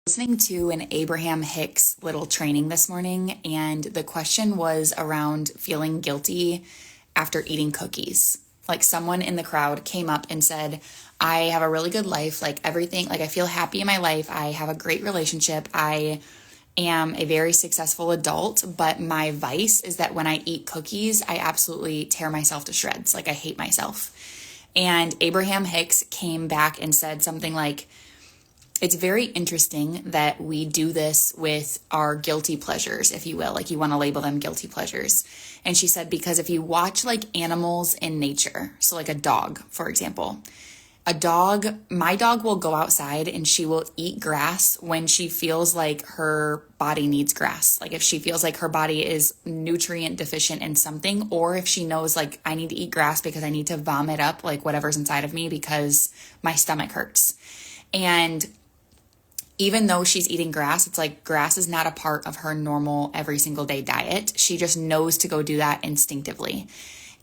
Listening to an Abraham Hicks little training this morning, and the question was around feeling guilty after eating cookies. Like someone in the crowd came up and said, I have a really good life, like everything, like I feel happy in my life. I have a great relationship. I am a very successful adult, but my vice is that when I eat cookies, I absolutely tear myself to shreds. Like I hate myself. And Abraham Hicks came back and said something like, it's very interesting that we do this with our guilty pleasures, if you will, like you want to label them guilty pleasures. And she said, because if you watch like animals in nature, so like a dog, for example, my dog will go outside and she will eat grass when she feels like her body needs grass. Like if she feels like her body is nutrient deficient in something, or if she knows like I need to eat grass because I need to vomit up like whatever's inside of me because my stomach hurts. And even though she's eating grass, it's like grass is not a part of her normal every single day diet. She just knows to go do that instinctively.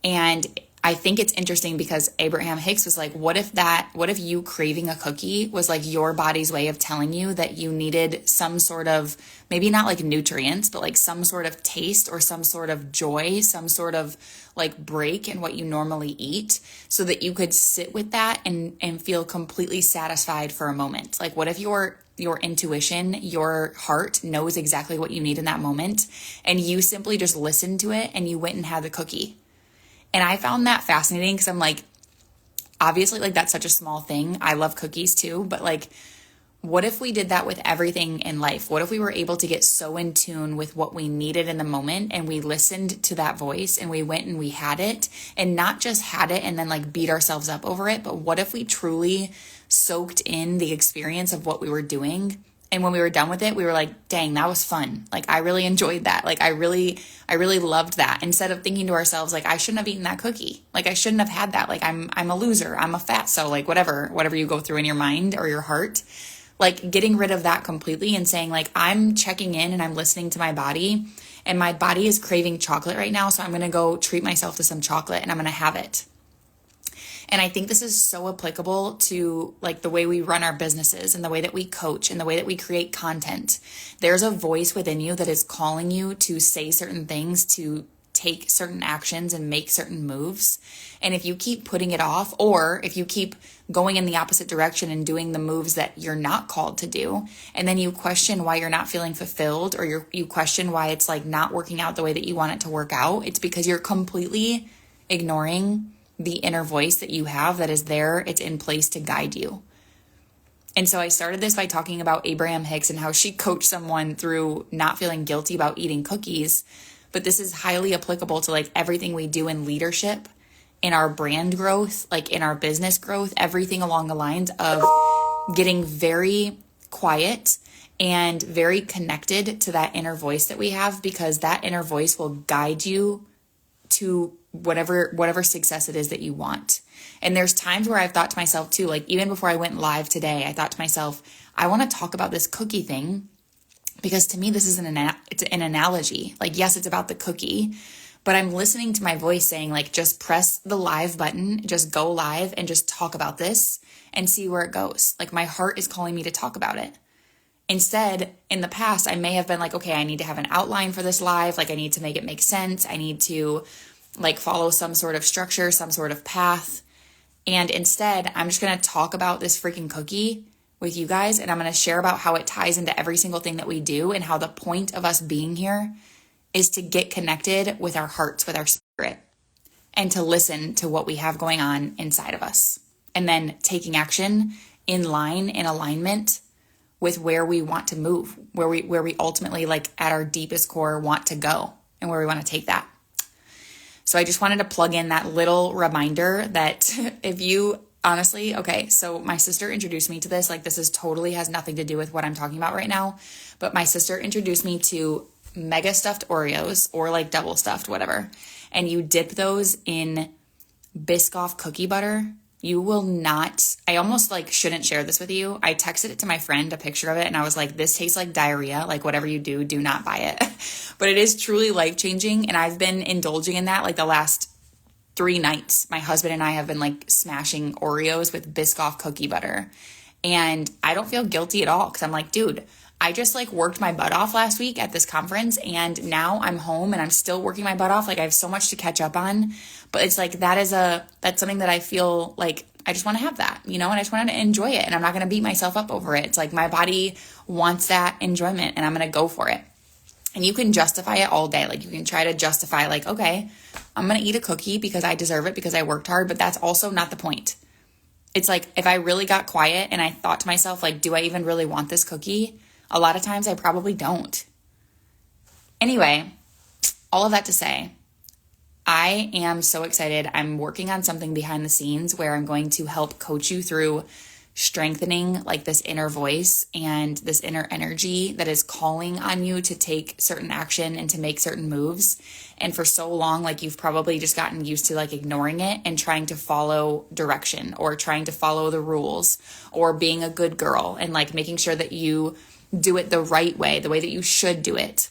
And I think it's interesting because Abraham Hicks was like, what if you craving a cookie was like your body's way of telling you that you needed some sort of, maybe not like nutrients, but like some sort of taste or some sort of joy, some sort of like break in what you normally eat so that you could sit with that and feel completely satisfied for a moment. Like what if your intuition, your heart knows exactly what you need in that moment and you simply just listened to it and you went and had the cookie. And I found that fascinating because I'm like, obviously like that's such a small thing. I love cookies too, but like, what if we did that with everything in life? What if we were able to get so in tune with what we needed in the moment and we listened to that voice and we went and we had it and not just had it and then like beat ourselves up over it, but what if we truly soaked in the experience of what we were doing? And when we were done with it, we were like, dang, that was fun. Like, I really enjoyed that. Like, I really loved that. Instead of thinking to ourselves, like, I shouldn't have eaten that cookie. Like, I shouldn't have had that. Like, I'm a loser. I'm a fatso. Like, whatever you go through in your mind or your heart, like getting rid of that completely and saying like, I'm checking in and I'm listening to my body and my body is craving chocolate right now. So I'm going to go treat myself to some chocolate and I'm going to have it. And I think this is so applicable to like the way we run our businesses and the way that we coach and the way that we create content. There's a voice within you that is calling you to say certain things, to take certain actions and make certain moves. And if you keep putting it off, or if you keep going in the opposite direction and doing the moves that you're not called to do, and then you question why you're not feeling fulfilled, or you question why it's like not working out the way that you want it to work out, it's because you're completely ignoring the inner voice that you have that is there. It's in place to guide you. And so I started this by talking about Abraham Hicks and how she coached someone through not feeling guilty about eating cookies. But this is highly applicable to like everything we do in leadership, in our brand growth, like in our business growth, everything along the lines of getting very quiet and very connected to that inner voice that we have, because that inner voice will guide you to whatever success it is that you want. And there's times where I've thought to myself too, like even before I went live today, I thought to myself, I want to talk about this cookie thing because to me, this is it's an analogy. Like, yes, it's about the cookie, but I'm listening to my voice saying like, just press the live button, just go live and just talk about this and see where it goes. Like my heart is calling me to talk about it. Instead, in the past, I may have been like, okay, I need to have an outline for this live. Like I need to make it make sense. I need to like follow some sort of structure, some sort of path. And instead, I'm just going to talk about this freaking cookie with you guys. And I'm going to share about how it ties into every single thing that we do and how the point of us being here is to get connected with our hearts, with our spirit, and to listen to what we have going on inside of us. And then taking action in line, in alignment with where we want to move, where we ultimately like at our deepest core want to go and where we want to take that. So I just wanted to plug in that little reminder that if you honestly, okay, so my sister introduced me to this, like this is totally has nothing to do with what I'm talking about right now, but my sister introduced me to mega stuffed Oreos or like double stuffed, whatever. And you dip those in Biscoff cookie butter. You will not, I almost like shouldn't share this with you. I texted it to my friend, a picture of it, and I was like, this tastes like diarrhea. Like whatever you do, do not buy it. But it is truly life-changing. And I've been indulging in that like the last 3 nights. My husband and I have been like smashing Oreos with Biscoff cookie butter. And I don't feel guilty at all because I'm like, dude, I just like worked my butt off last week at this conference and now I'm home and I'm still working my butt off. Like I have so much to catch up on, but it's like, that's something that I feel like I just want to have that, and I just want to enjoy it and I'm not going to beat myself up over it. It's like my body wants that enjoyment and I'm going to go for it. And you can justify it all day. Like you can try to justify like, okay, I'm going to eat a cookie because I deserve it because I worked hard, but that's also not the point. It's like, if I really got quiet and I thought to myself, like, do I even really want this cookie? A lot of times I probably don't. Anyway, all of that to say, I am so excited. I'm working on something behind the scenes where I'm going to help coach you through strengthening like this inner voice and this inner energy that is calling on you to take certain action and to make certain moves. And for so long, like you've probably just gotten used to like ignoring it and trying to follow direction or trying to follow the rules or being a good girl and like making sure that you do it the right way, the way that you should do it.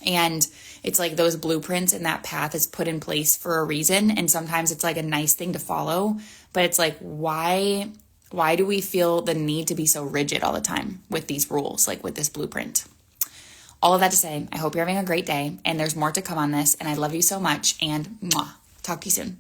And it's like those blueprints and that path is put in place for a reason. And sometimes it's like a nice thing to follow, but it's like, why do we feel the need to be so rigid all the time with these rules, like with this blueprint? All of that to say, I hope you're having a great day and there's more to come on this. And I love you so much and talk to you soon.